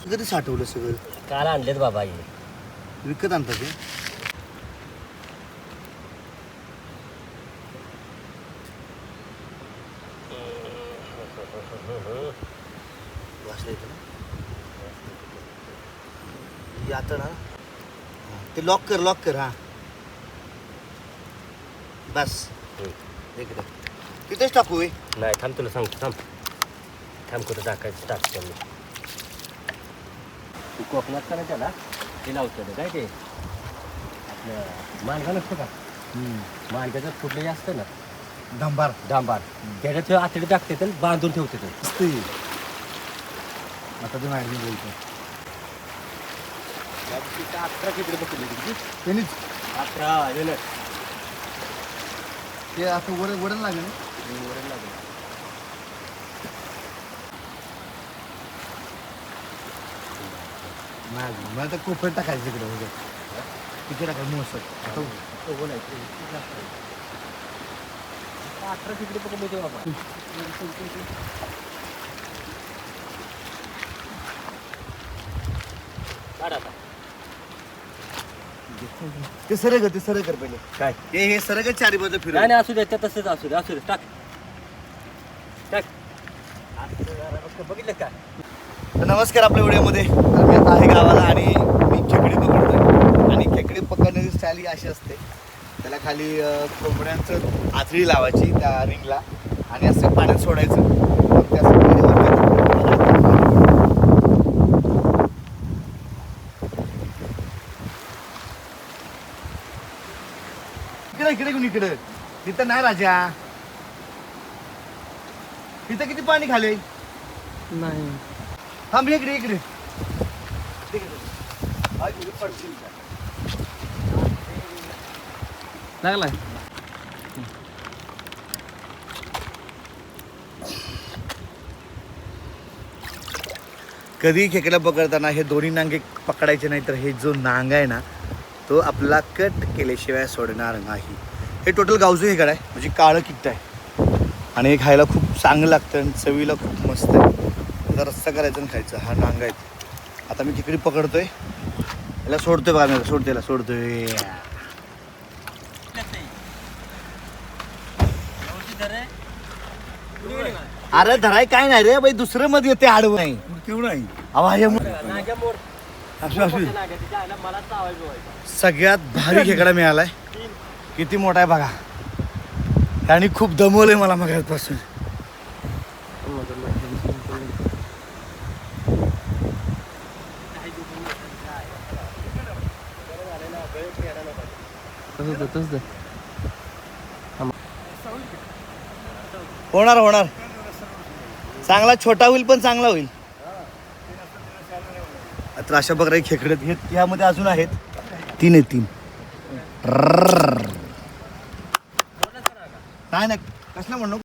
कधी साठवलं सगळं? काल आणलेत बाबा हे. विकत आणतात ते? वाजता येतं ना? हे आता ना ते लॉक कर हा बस इकडे तिथेच टाकू होय? नाही थांब तुला सांगतो थांब कुठं टाकायचं टाकतो मी. तू कोकणात का ना त्याला ते लावतं काय ते आपलं मांडगा नसतं का मांडग्याचं फुटले असतं ना डांबार त्याच्यात आतडे टाकते तर बांधून ठेवते ते. आता ते माहिती बोलतो 11 किती बसले त्यांनीच 11 येणं ते असं वडण लागेल नाही मला तर कोपऱ्यात टाकायचं तिकडे वगैरे तिथे टाकायचं मोसत आता 11 किती बघ बाबा. काढ आता. ते सरळ कर पहिले काय हे सरळ चारी बाजू फिरव. नाही असू दे त्या तसंच असू दे टाक बघितलं का. तर नमस्कार आपल्या व्हिडिओमध्ये. तर मी आता आहे गावाला आणि मी खेकडी पकडतोय आणि खेकडी पकडण्याची स्टाईल ही अशी असते त्याला खाली कोंबड्यांचं आथरी लावायची त्या रिंगला आणि असं पाण्यात सोडायचं मग ते असं खाली वरती इकडे तिथं नाही राजा तिथं किती पाणी खाले नाही थांब इकडे लागलाय. कधी खेकडा पकडताना हे दोन्ही नांगे पकडायचे नाही तर हे जो नांगा आहे ना तो आपला कट केल्याशिवाय सोडणार नाही. हे टोटल गावचं खेकडा आहे म्हणजे काळं किट्ट आहे आणि हे खायला खूप चांगलं लागतं आणि चवीला खूप मस्त आहे. त्याचा रस्सा करायचा आणि खायचा. हा नांगा आहे. आता मी खेकडी पकडतोय याला सोडतोय बघा मी सोडतोय. अरे धराय काय नाही रे बाई दुसरं मध्ये येते आडवं नाही केवढं नाही सगळ्यात भारी खेकडा मिळालाय. किती मोठा आहे बघा आणि खूप दमवलंय मला मगापासून. होणार चांगला छोटा होईल पण चांगला होईल. तर अशा प्रकारे खेकडे यामध्ये अजून आहेत 3 नाही कसला म्हणू